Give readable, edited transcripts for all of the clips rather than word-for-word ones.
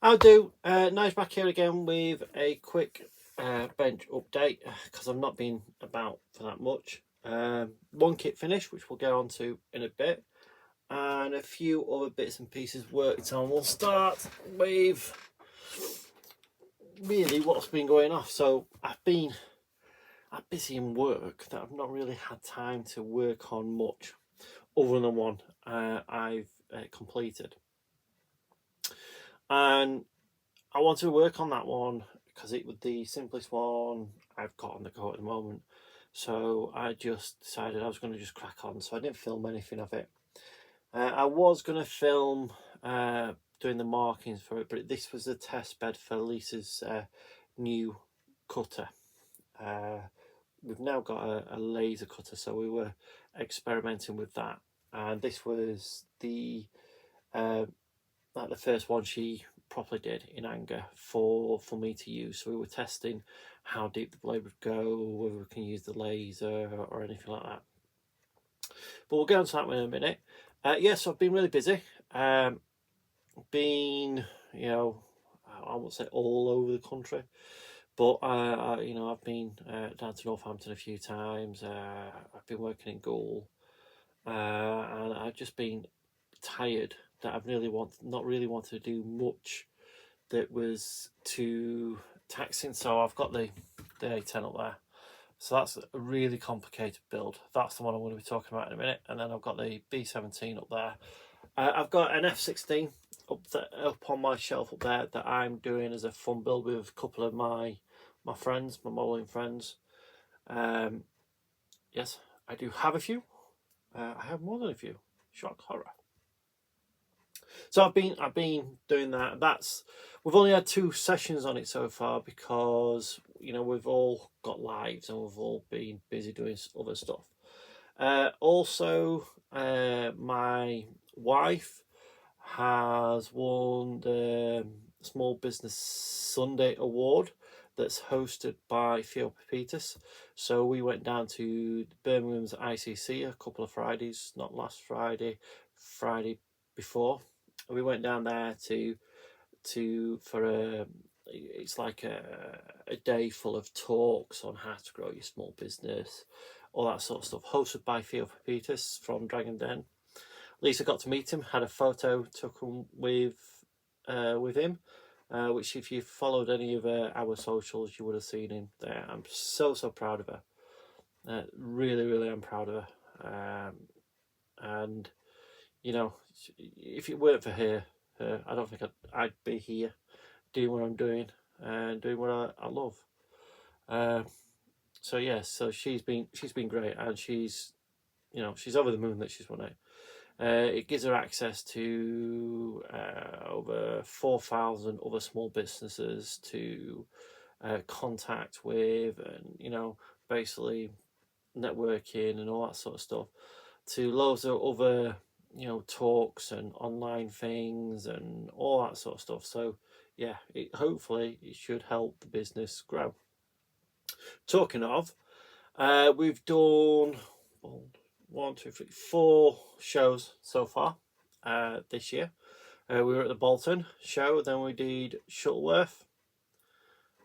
I'll do. Nice back here again with a quick bench update because I've not been about for that much. One kit finish, which we'll get on to in a bit, and a few other bits and pieces worked on. We'll start with really what's been going off. So I'm busy in work that I've not really had time to work on much other than one I've completed. And I want to work on that one because it was the simplest one I've got on the go at the moment. So I just decided I was going to just crack on. So I didn't film anything of it. I was going to film doing the markings for it, but this was a test bed for Lisa's new cutter. We've now got a laser cutter, so we were experimenting with that. And this was the like the first one she properly did in anger for me to use. So we were testing how deep the blade would go, whether we can use the laser or anything like that. But we'll get on to that in a minute. Yes, I've been really busy. Been, I won't say all over the country, but I've been down to Northampton a few times. I've been working in Goole, and I've just been tired that I've not really wanted to do much that was too taxing. So I've got the A10 up there. So that's a really complicated build. That's the one I'm going to be talking about in a minute. And then I've got the B17 up there. I've got an F16 up on my shelf up there that I'm doing as a fun build with a couple of my friends, my modelling friends. Yes, I do have a few. I have more than a few. Shock horror. So I've been doing that. We've only had 2 sessions on it so far because we've all got lives and we've all been busy doing other stuff. Also, my wife has won the Small Business Sunday Award that's hosted by Theo Pepitas. So we went down to Birmingham's ICC a couple of Fridays, not last Friday, Friday before. We went down there it's like a day full of talks on how to grow your small business, all that sort of stuff, hosted by Theo Pepitas from Dragon Den. Lisa got to meet him, had a photo taken with him, which if you followed any of our socials, you would have seen him there. I'm so proud of her. Really, I'm proud of her. And if it weren't for her, I don't think I'd be here doing what I'm doing and doing what I love. So she's been great, and she's over the moon that she's won it. It gives her access to over 4,000 other small businesses to contact with, and basically networking and all that sort of stuff, to loads of other talks and online things and all that sort of stuff. So yeah, hopefully it should help the business grow. Talking of, we've done 1, 2, 3, 4 shows so far this year. We were at the Bolton show, then we did Shuttleworth,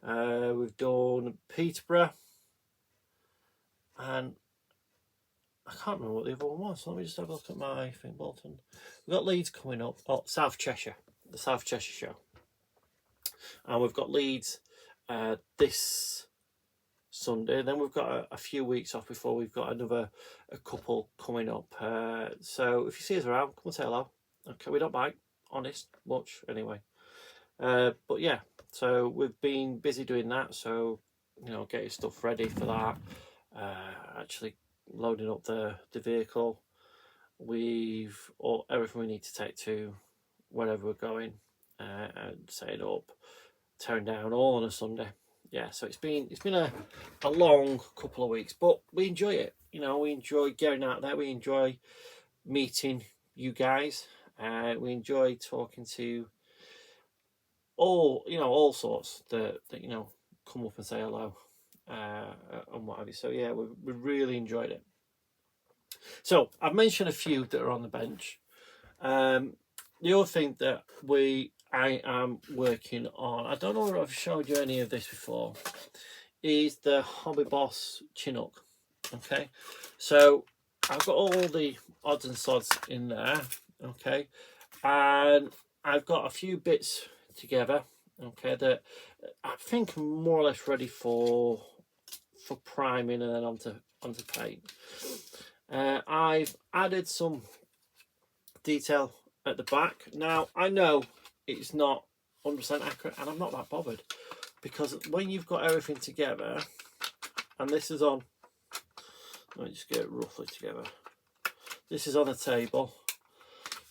we've done Peterborough, and I can't remember what the other one was. Let me just have a look at my thing. Bolton. We've got Leeds coming up. Oh, South Cheshire. The South Cheshire show. And we've got Leeds this Sunday. Then we've got a few weeks off before we've got a couple coming up. So if you see us around, come and say hello. Okay, we don't bite. Honest. Much, anyway. But yeah, so we've been busy doing that. So, getting stuff ready for that. Actually loading up the vehicle. We've everything we need to take to wherever we're going, and setting up, tearing down, all on a Sunday. Yeah, so it's been a long couple of weeks, but we enjoy it. We enjoy getting out there. We enjoy meeting you guys. We enjoy talking to all sorts that come up and say hello. And what have you. So yeah, we really enjoyed it. So I've mentioned a few that are on the bench. The other thing that I am working on, I don't know if I've showed you any of this before, is the Hobby Boss Chinook. Okay, so I've got all the odds and sods in there. Okay, and I've got a few bits together. Okay, that I think are more or less ready for priming and then onto paint. I've added some detail at the back. Now I know it's not 100% accurate, and I'm not that bothered, because when you've got everything together, and this is on, let me just get it roughly together. This is on a table.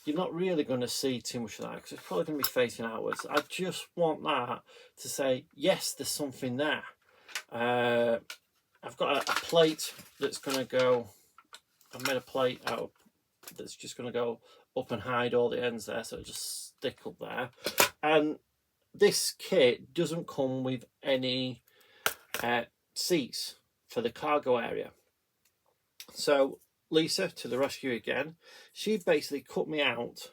You're not really going to see too much of that because it's probably going to be facing outwards. I just want that to say, yes, there's something there. I've got a plate that's going to go, I've made a plate out that's just going to go up and hide all the ends there, so it just stick up there. And this kit doesn't come with any seats for the cargo area. So Lisa, to the rescue again, she basically cut me out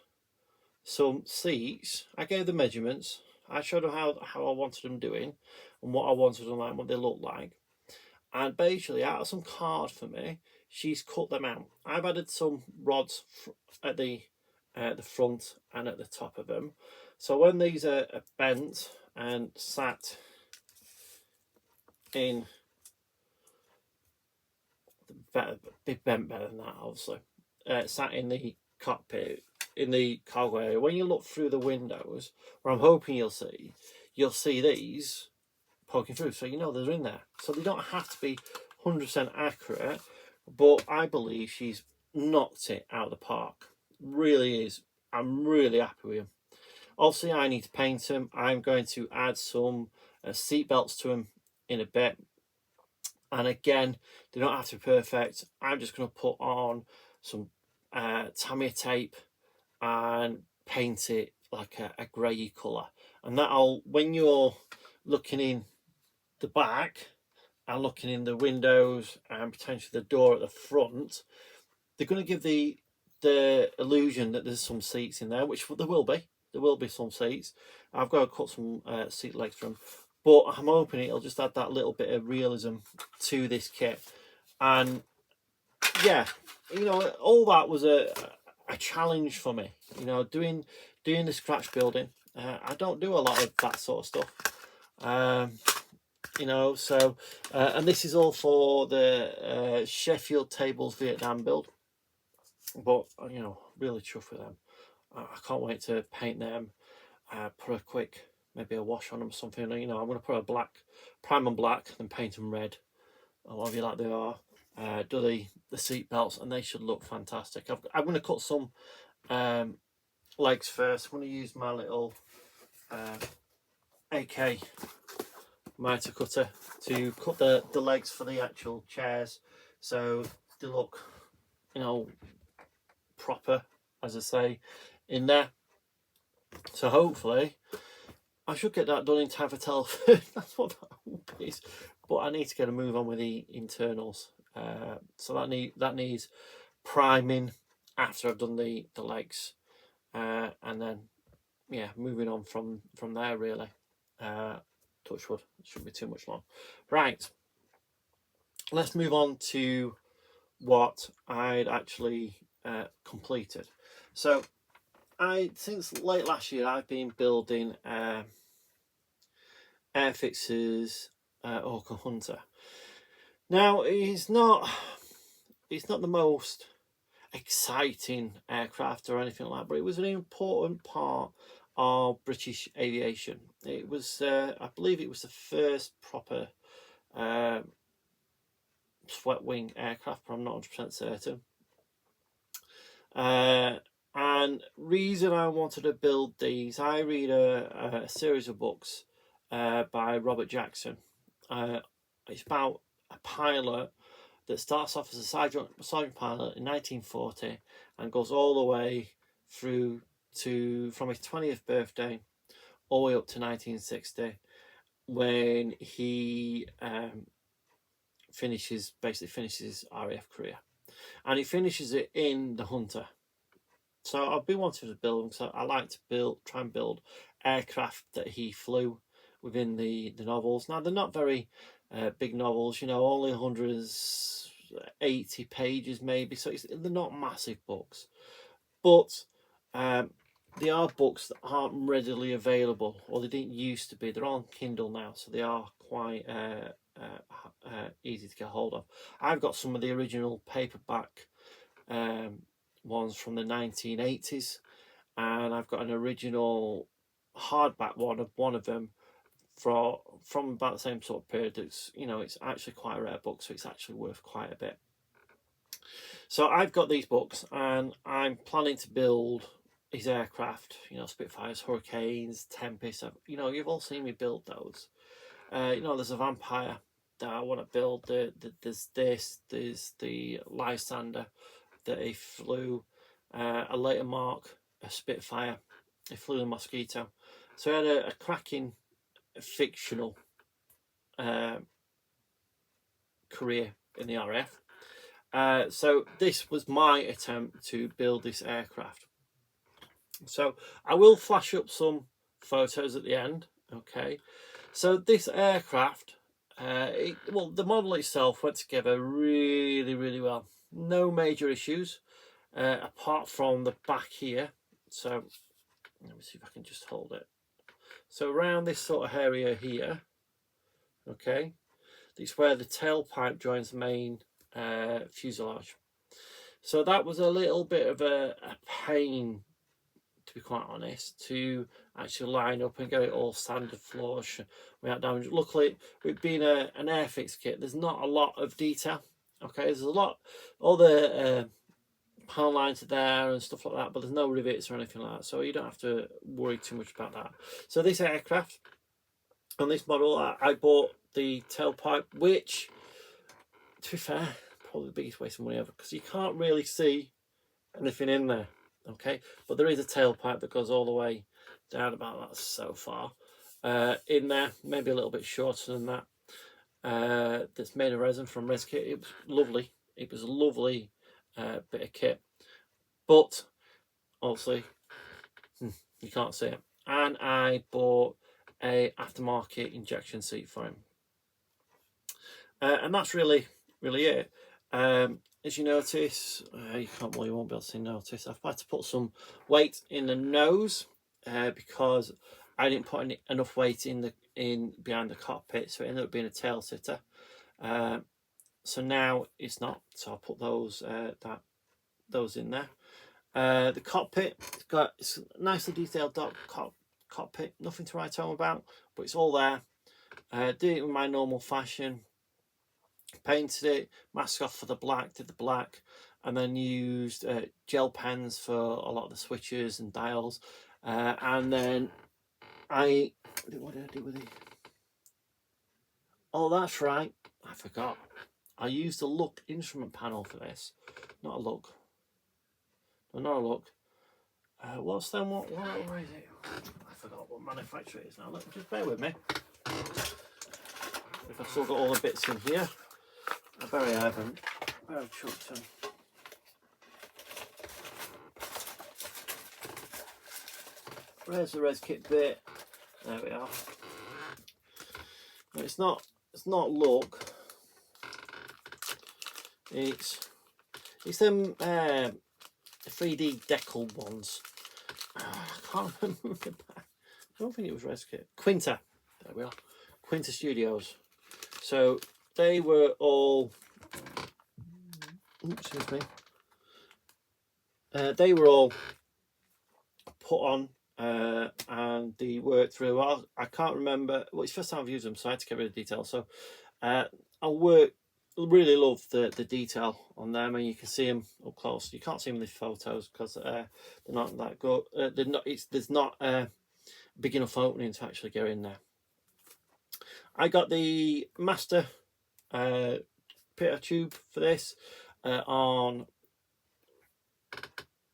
some seats. I gave the measurements. I showed her how I wanted them doing and what I wanted them like, what they look like. And basically, out of some card for me, she's cut them out. I've added some rods at the front and at the top of them. So when these are bent and sat in, bit bent better than that, obviously, sat in the cockpit, in the cargo area, when you look through the windows, where I'm hoping you'll see these poking through, so you know they're in there. So they don't have to be 100% accurate, but I believe she's knocked it out of the park. Really is. I'm really happy with them. Obviously, I need to paint them. I'm going to add some seat belts to them in a bit. And again, they don't have to be perfect. I'm just going to put on some Tamiya tape and paint it like a grey colour. And that'll, when you're looking in the back and looking in the windows and potentially the door at the front, they're going to give the illusion that there's some seats in there, which there will be. There will be some seats. I've got to cut some seat legs from, but I'm hoping it'll just add that little bit of realism to this kit. And yeah, you know, all that was a challenge for me. You know, doing the scratch building. I don't do a lot of that sort of stuff. You know, so and this is all for the Sheffield Tables Vietnam build. But you know, really chuffed with them. I can't wait to paint them. Put a quick, maybe a wash on them or something. You know, I'm going to put a black, prime them black, then paint them red. I love you like they are. Do the seat belts, and they should look fantastic. I'm going to cut some legs first. I'm going to use my little AK miter cutter to cut the legs for the actual chairs, so they look, you know, proper, as I say, in there. So hopefully I should get that done in time for Telford. That's what that hope is. But I need to get a move on with the internals. So that needs priming after I've done the legs, and then yeah, moving on from there really. Touch wood, it shouldn't be too much long. Right, let's move on to what I'd actually completed. So since late last year I've been building Airfix's Hunter. Now it's not the most exciting aircraft or anything like that, but it was an important part of British aviation. It was, I believe, it was the first proper swept wing aircraft, but I'm not 100% certain. And reason I wanted to build these, I read a series of books by Robert Jackson. It's about a pilot that starts off as a sergeant pilot in 1940 and goes all the way through to, from his 20th birthday all the way up to 1960, when he finishes his RAF career, and he finishes it in the Hunter. So I've been wanting to build them, so I like to try and build aircraft that he flew within the novels. Now they're not very big novels, you know, only 180 pages maybe, so they're not massive books, but they are books that aren't readily available, or they didn't used to be. They're on Kindle now, so they are quite easy to get hold of. I've got some of the original paperback ones from the 1980s, and I've got an original hardback one of them from about the same sort of period. It's, you know, it's actually quite a rare book, so it's actually worth quite a bit. So I've got these books, and I'm planning to build his aircraft, you know, Spitfires, Hurricanes, Tempests. You know, you've all seen me build those. You know, there's a Vampire that I want to build. There's the Lysander that he flew, a later Mark, a Spitfire. He flew the Mosquito. So he had a cracking fictional career in the RAF. So this was my attempt to build this aircraft. So I will flash up some photos at the end. Okay, so this aircraft, well, the model itself went together really well. No major issues, apart from the back here. So let me see if I can just hold it. So around this sort of area here, okay, it's where the tailpipe joins the main fuselage. So that was a little bit of a pain, to be quite honest, to actually line up and get it all standard flush without damage. Luckily, with being an Airfix kit, there's not a lot of detail. Okay, there's a lot, all the panel lines are there and stuff like that, but there's no rivets or anything like that, so you don't have to worry too much about that. So this aircraft, on this model, I bought the tailpipe, which, to be fair, probably the biggest waste of money ever, because you can't really see anything in there. Okay, but there is a tailpipe that goes all the way down about that so far in there, maybe a little bit shorter than that. That's made of resin from ResKit. It was lovely. It was a lovely bit of kit, but obviously you can't see it. And I bought a aftermarket injection seat for him, and that's really it. As you notice, you won't be able to notice, I've had to put some weight in the nose because I didn't put enough weight in behind the cockpit, so it ended up being a tail sitter. So now it's not. So I'll put those in there. The cockpit, it's a nicely detailed cockpit. Nothing to write home about, but it's all there. Did it in my normal fashion. Painted it, mask off for the black, did the black, and then used gel pens for a lot of the switches and dials. And then what did I do with it? Oh, that's right, I forgot. I used a look instrument panel for this. Not a look. No, not a look. What's then? What is it? I forgot what manufacturer it is now. Just bear with me. If I've still got all the bits in here. I very haven't. I've chucked them. Where's the ResKit bit? There we are. It's not look. It's them 3D decal ones. I can't remember the back. I don't think it was ResKit. Quinta. There we are. Quinta Studios. So they were all, excuse me, they were all put on and they worked through. Well, I can't remember, well, it's the first time I've used them, so I had to get rid of detail. So really love the detail on them, and you can see them up close. You can't see them in the photos because they're not that good. There's not a big enough opening to actually get in there. I got the master pitot tube for this on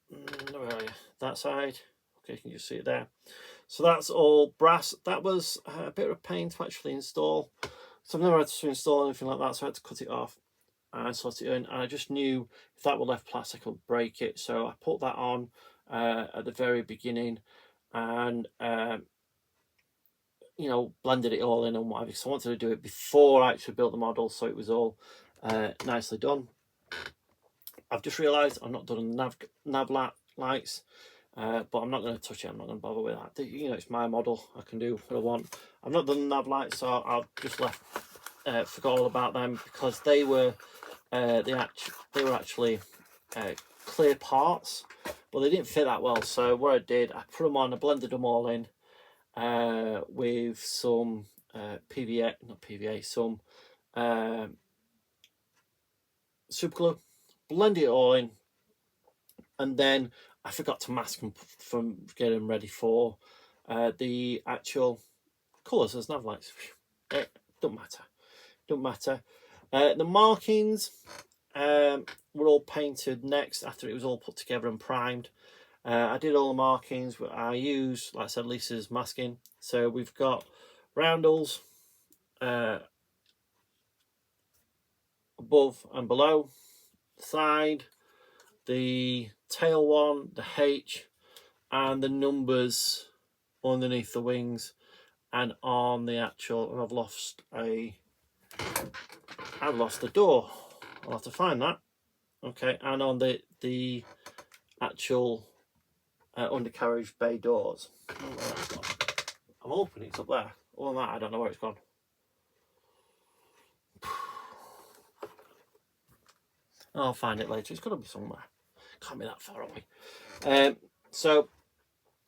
where are you? That side. Okay, you can just see it there. So that's all brass. That was a bit of a pain to actually install. So I've never had to install anything like that, so I had to cut it off and slot it in. And I just knew if that were left plastic, I would break it. So I put that on at the very beginning, and you know, blended it all in and whatever. So I wanted to do it before I actually built the model, so it was all nicely done. I've just realised I've not done nav lights, but I'm not going to touch it. I'm not going to bother with that. You know, it's my model. I can do what I want. I've not done nav lights, so I've just forgot all about them, because they were actually clear parts, but they didn't fit that well. So what I did, I put them on, I blended them all in with some some super glue, blend it all in, and then I forgot to mask them from getting ready for the actual colours as nav lights. Don't matter. The markings were all painted next after it was all put together and primed. I did all the markings. I used, like I said, Lisa's masking. So we've got roundels above and below, side, the tail one, the H, and the numbers underneath the wings and on the actual. And I've lost the door. I'll have to find that. Okay, and on the actual undercarriage bay doors. I'm hoping it's up there. Other than that, I don't know where it's gone. I'll find it later. It's got to be somewhere. Can't be that far away. So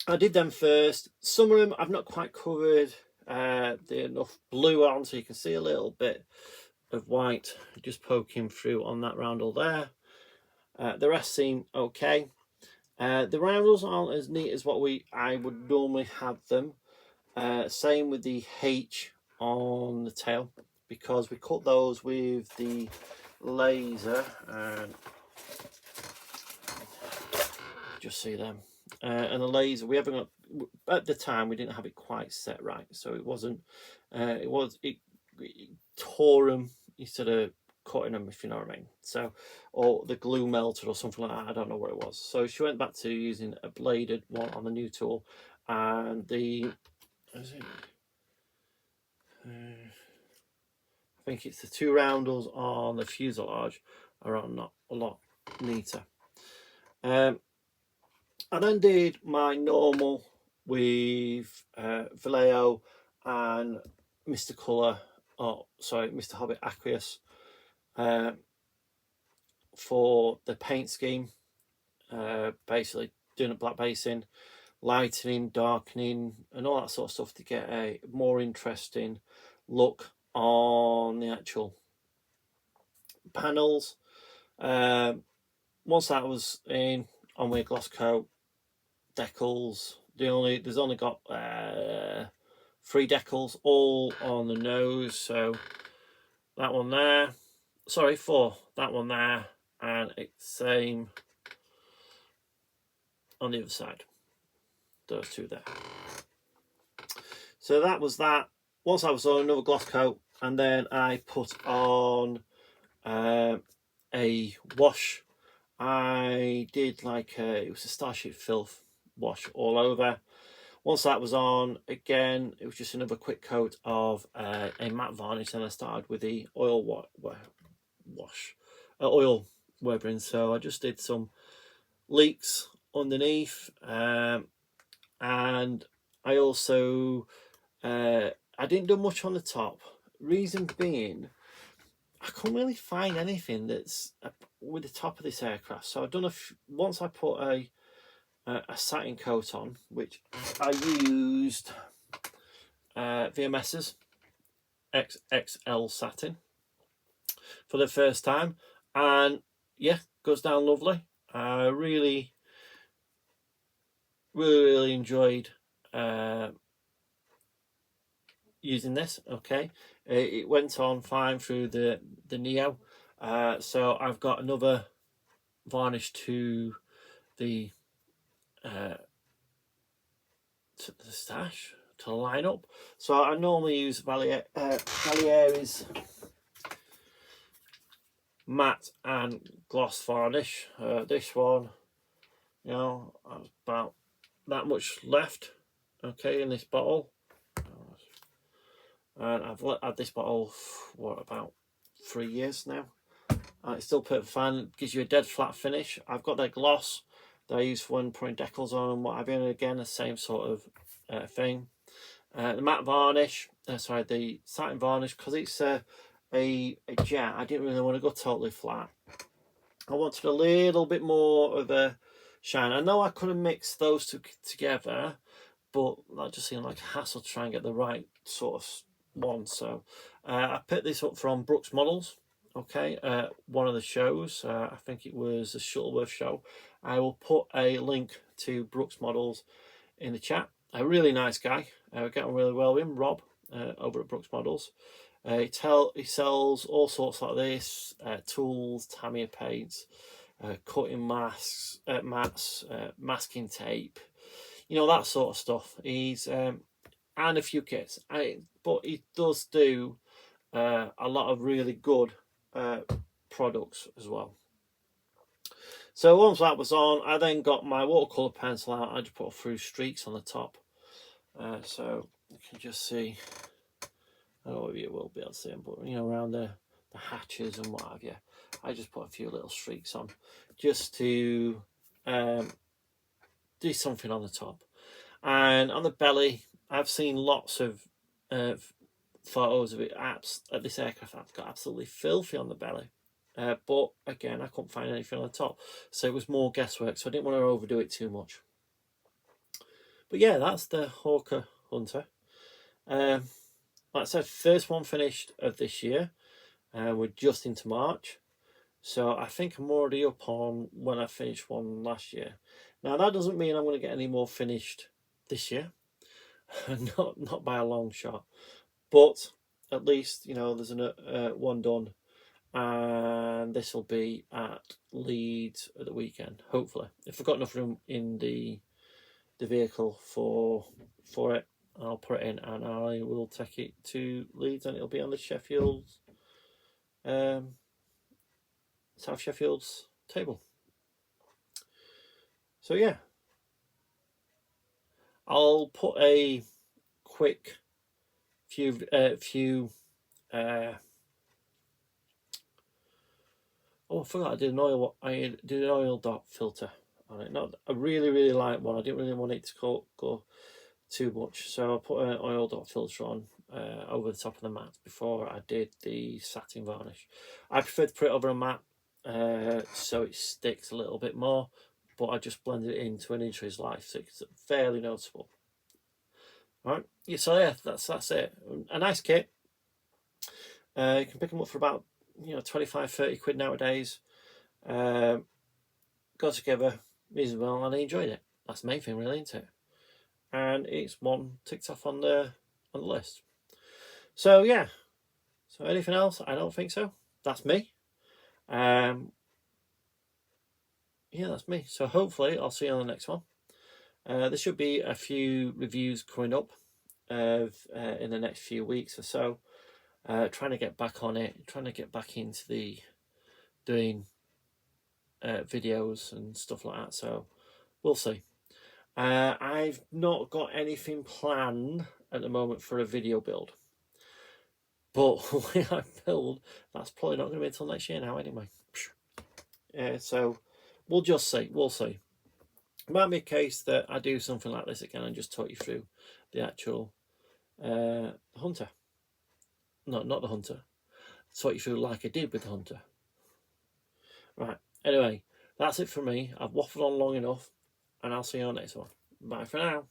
I did them first. Some of them I've not quite covered enough blue on, so you can see a little bit of white just poking through on that roundel there. The rest seem okay. The roundels aren't as neat as what I would normally have them. Same with the H on the tail, because we cut those with the laser, and just see them. And the laser, we haven't got, at the time we didn't have it quite set right, so it wasn't. It tore them instead of cutting them, if you know what I mean. So, or the glue melted or something like that. I don't know what it was. So she went back to using a bladed one on the new tool, and the I think it's the two roundels on the fuselage are not a lot neater. I then did my normal with Vallejo and Mr. Colour, Mr. Hobbit Aqueous for the paint scheme. Basically doing a black basing, lightening, darkening, and all that sort of stuff to get a more interesting look on the actual panels. Once that was in, on with gloss coat, decals. There's only got 3 decals, all on the nose. So that one there, 4. That one there, and it's same on the other side. Those 2 there. So that was that. Once I was on, another gloss coat, and then I put on a wash. I did it was a Starship Filth wash all over. Once that was on, again, it was just another quick coat of a matte varnish, and I started with the oil oil weathering. So I just did some leaks underneath, and I also I didn't do much on the top. Reason being, I couldn't really find anything that's with the top of this aircraft. So I've done once I put a satin coat on, which I used VMS's XXL satin for the first time, and yeah, goes down lovely. I really enjoyed using this. Okay, it went on fine through the Neo. So I've got another varnish to the stash to line up. So I normally use Vallieri's matte and gloss varnish. This one, you know, about that much left. Okay, in this bottle. and I've had this bottle for about 3 years now. It's still perfect fine. It gives you a dead flat finish. I've got that gloss that I use for when putting decals on and what have you. And again, the same sort of thing. The matte varnish, sorry, the satin varnish, because it's a jet. I didn't really want to go totally flat. I wanted a little bit more of a shine. I know I could have mixed those two together, but that just seemed like a hassle to try and get the right sort of one. So I picked this up from Brookes Models. Okay, one of the shows, I think it was the Shuttleworth show. I will put a link to Brookes Models in the chat. A really nice guy. I get on really well with him, Rob, over at Brookes Models. He sells all sorts like this, tools, Tamiya paints, cutting masks, mats, masking tape, you know, that sort of stuff. He's and a few kits, but he does do a lot of really good products as well. So once that was on, I then got my watercolor pencil out. I just put a few streaks on the top, so you can just see. I don't know if you will be able to see them, but you know, around the hatches and what have you. I just put a few little streaks on, just to do something on the top. And on the belly, I've seen lots of photos of it. This aircraft I've got absolutely filthy on the belly. But again, I couldn't find anything on the top. So it was more guesswork. So I didn't want to overdo it too much. But yeah, that's the Hawker Hunter. Like I said, first one finished of this year. We're just into March. So I think I'm already up on when I finished one last year. Now that doesn't mean I'm going to get any more finished this year. not by a long shot. But at least, you know, there's one done. And this will be at Leeds at the weekend, hopefully. If I've got enough room in the vehicle for it, I'll put it in and I will take it to Leeds, and it'll be on the South Sheffield's table. So yeah, I'll put a quick few oh, I forgot I did an oil dot filter on it. Not, I really like one. I didn't really want it to go too much, so I put an oil dot filter on over the top of the mat before I did the satin varnish. I prefer to put it over a mat so it sticks a little bit more, but I just blended it into an inch of his life, so it's fairly noticeable. All right, yeah, so yeah, that's it. A nice kit. You can pick them up for about 25-30 quid nowadays. Got together reasonably well, and I enjoyed it. That's the main thing, really, isn't it? And it's one ticked off on the list. So yeah. So anything else? I don't think so. That's me. Yeah, that's me. So hopefully I'll see you on the next one. There should be a few reviews coming up in the next few weeks or so. Trying to get back on it, trying to get back into the doing videos and stuff like that. So we'll see. I've not got anything planned at the moment for a video build, but when I build, that's probably not going to be until next year now anyway. So we'll just see. We'll see. It might be a case that I do something like this again and just talk you through the actual Hunter. No, not the Hunter. Talk you through like I did with the Hunter. Right. Anyway, that's it for me. I've waffled on long enough, and I'll see you on the next one. Bye for now.